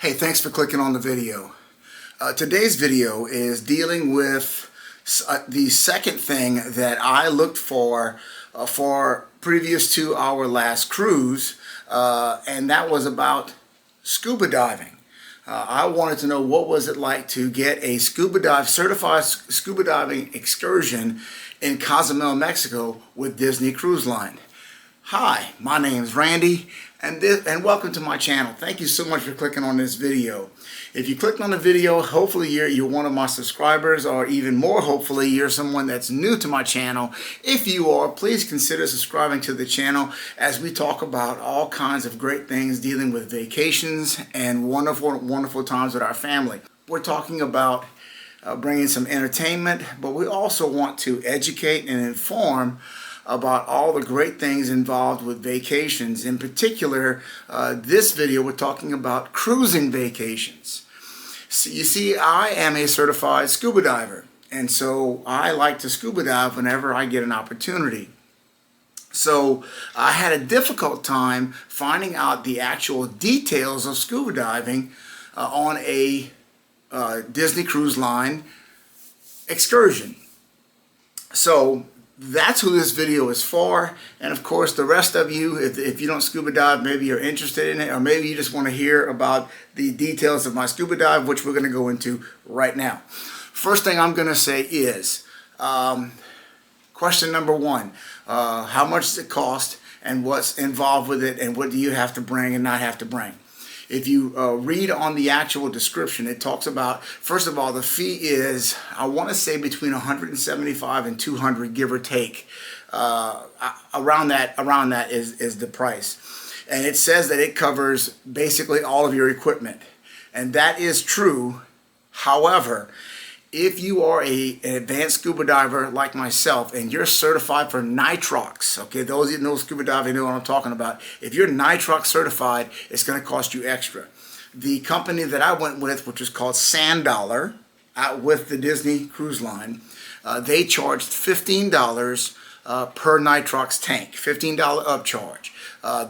Hey, thanks for clicking on the video. Today's video is dealing with the second thing that I looked for previous to our last cruise, and that was about scuba diving. I wanted to know what was it like to get a certified scuba diving excursion in Cozumel, Mexico with Disney Cruise Line. Hi, my name is Randy, and welcome to my channel. Thank you so much for clicking on this video. If you clicked on the video, hopefully you're one of my subscribers, or even more hopefully you're someone that's new to my channel. If you are, please consider subscribing to the channel as we talk about all kinds of great things dealing with vacations and wonderful times with our family. We're talking about bringing some entertainment, but we also want to educate and inform about all the great things involved with vacations. In particular, this video we're talking about cruising vacations. So you see, I am a certified scuba diver, and so I like to scuba dive whenever I get an opportunity. So I had a difficult time finding out the actual details of scuba diving on a Disney Cruise Line excursion. So that's who this video is for, and of course the rest of you, if you don't scuba dive, maybe you're interested in it, or maybe you just want to hear about the details of my scuba dive, which we're going to go into right now. First thing I'm going to say is question number one, how much does it cost and what's involved with it, and what do you have to bring and not have to bring? If you read on the actual description, it talks about, first of all, the fee is, I want to say, between $175 and $200, give or take. Around that is the price. And it says that it covers basically all of your equipment. And that is true. However, if you are an advanced scuba diver like myself and you're certified for nitrox, okay, those who know scuba diving know what I'm talking about. If you're nitrox certified, it's going to cost you extra. The company that I went with, which is called Sand Dollar, out with the Disney Cruise Line, they charged $15 per nitrox tank, $15 upcharge.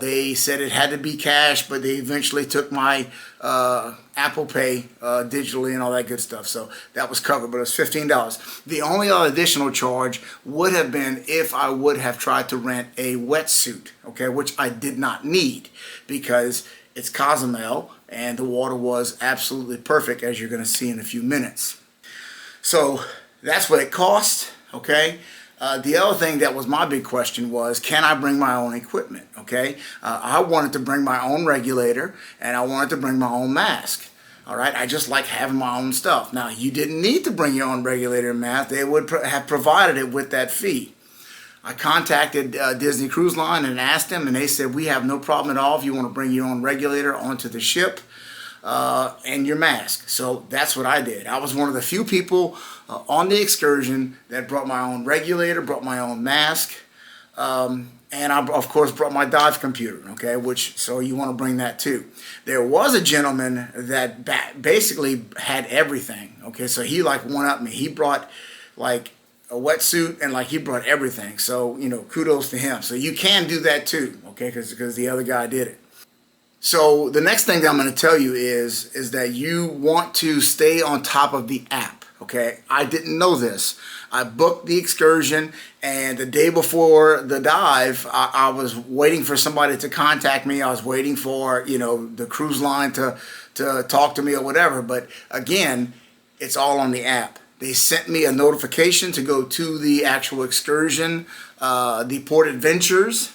They said it had to be cash, but they eventually took my Apple Pay digitally and all that good stuff. So that was covered, but it was $15. The only other additional charge would have been if I would have tried to rent a wetsuit, okay, which I did not need because it's Cozumel and the water was absolutely perfect, as you're going to see in a few minutes. So that's what it cost, okay? The other thing that was my big question was, can I bring my own equipment? Okay, I wanted to bring my own regulator and I wanted to bring my own mask. All right, I just like having my own stuff. Now, you didn't need to bring your own regulator and mask. They would have provided it with that fee. I contacted Disney Cruise Line and asked them, and they said, we have no problem at all if you want to bring your own regulator onto the ship and your mask. So that's what I did. I was one of the few people on the excursion that brought my own regulator, brought my own mask, and I, of course, brought my dive computer, okay, so you want to bring that too. There was a gentleman that basically had everything, okay, so he like one-upped me. He brought like a wetsuit and like he brought everything, so, you know, kudos to him. So you can do that too, okay, because the other guy did it. So the next thing that I'm going to tell you is that you want to stay on top of the app, okay? I didn't know this. I booked the excursion, and the day before the dive, I was waiting for somebody to contact me. I was waiting for, you know, the cruise line to talk to me or whatever. But again, it's all on the app. They sent me a notification to go to the actual excursion, the Port Adventures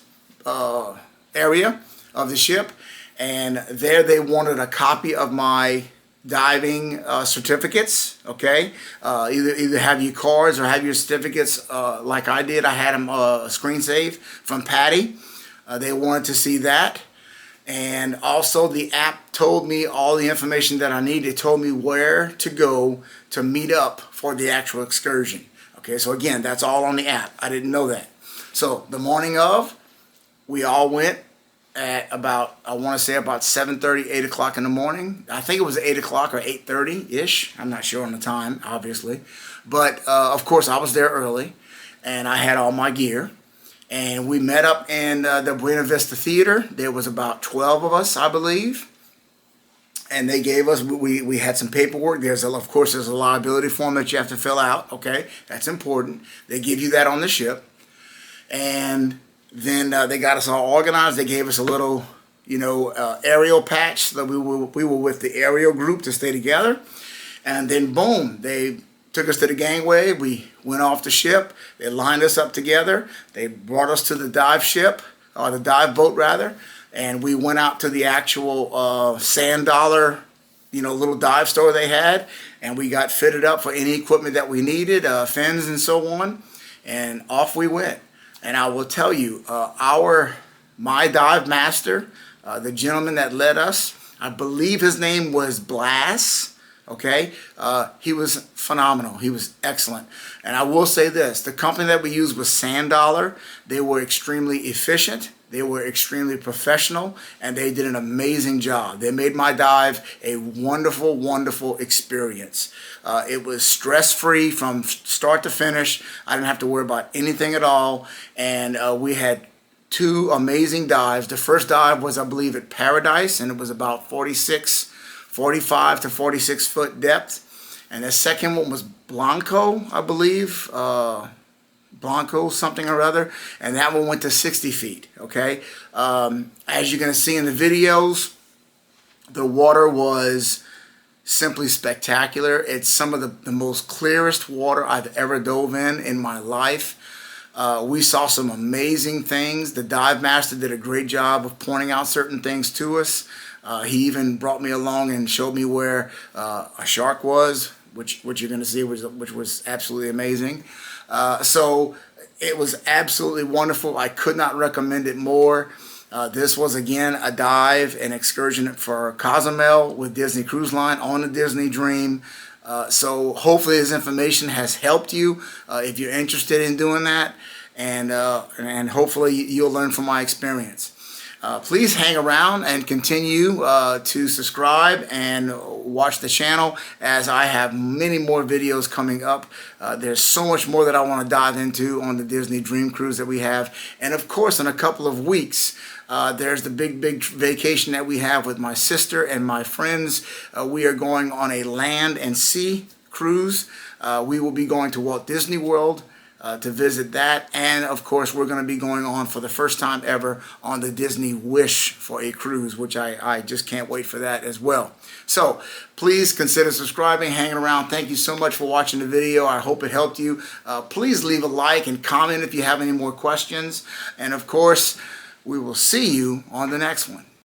area of the ship. And there they wanted a copy of my diving certificates, okay? Either have your cards or have your certificates like I did. I had them screen saved from Patty. They wanted to see that. And also the app told me all the information that I needed. It told me where to go to meet up for the actual excursion. Okay, so again, that's all on the app. I didn't know that. So the morning of, we all went at about, I want to say about 7:30, 8 o'clock in the morning. I think it was 8 o'clock or 8:30-ish. I'm not sure on the time, obviously. But, of course, I was there early, and I had all my gear. And we met up in the Buena Vista Theater. There was about 12 of us, I believe. and they gave us, we had some paperwork. Of course, there's a liability form that you have to fill out. Okay, that's important. They give you that on the ship. And then they got us all organized. They gave us a little, aerial patch so that we were with the aerial group to stay together. And then boom, they took us to the gangway. We went off the ship. They lined us up together. They brought us to the dive ship, or the dive boat rather. And we went out to the actual sand dollar, little dive store they had. And we got fitted up for any equipment that we needed, fins and so on. And off we went. And I will tell you, my dive master, the gentleman that led us, I believe his name was Blas. Okay, he was phenomenal. He was excellent. And I will say this, the company that we used was Sand Dollar. They were extremely efficient. They were extremely professional, and they did an amazing job. They made my dive a wonderful, wonderful experience. It was stress-free from start to finish. I didn't have to worry about anything at all. And we had 2 amazing dives. The first dive was, I believe, at Paradise, and it was about 45 to 46 foot depth. And the second one was Blanco, I believe. Blanco something or other, and that one went to 60 feet. Okay, as you're going to see in the videos, the water was simply spectacular. It's some of the most clearest water I've ever dove in my life. We saw some amazing things. The dive master did a great job of pointing out certain things to us. He even brought me along and showed me where a shark was, which you're going to see, which was absolutely amazing. So it was absolutely wonderful. I could not recommend it more. This was, again, a dive, an excursion for Cozumel with Disney Cruise Line on the Disney Dream. So hopefully this information has helped you if you're interested in doing that. And hopefully you'll learn from my experience. Please hang around and continue to subscribe and watch the channel, as I have many more videos coming up. There's so much more that I want to dive into on the Disney Dream Cruise that we have. And of course, in a couple of weeks, there's the big vacation that we have with my sister and my friends. We are going on a land and sea cruise. We will be going to Walt Disney World to visit that, and of course we're going to be going on for the first time ever on the Disney Wish for a cruise, which I just can't wait for that as well. So please consider subscribing, hanging around. Thank you so much for watching the video. I hope it helped you. Please leave a like and comment if you have any more questions, and of course we will see you on the next one.